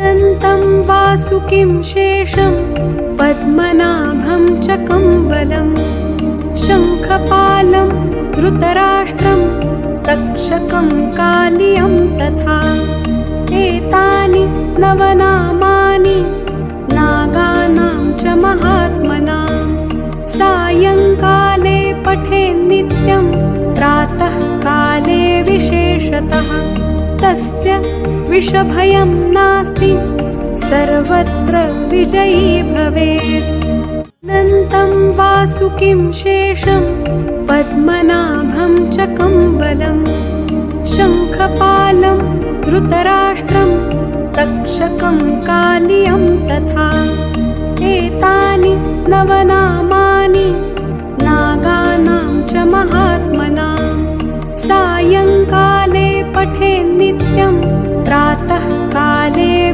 अनन्तं वासुकिं शेषं पद्मनाभं च कम्बलं शङ्खपालं धृतराष्ट्रं तक्षकं कालियं तथा एतानि नवनामानि नागानां च महात्मनां सायङ्काले पठेन्नित्यं प्रातः काले विशेषतः तस्य विषभयं नास्ति सर्वत्र विजयी भवेत्। अनन्तं वासुकिं शेषं पद्मनाभं च कम्बलं शङ्खपालं धृतराष्ट्रं तक्षकं कालियं तथा एतानि नवनामानि नागानां च महात्मनां सायङ्काले पठेन्नित्यं प्रातः काले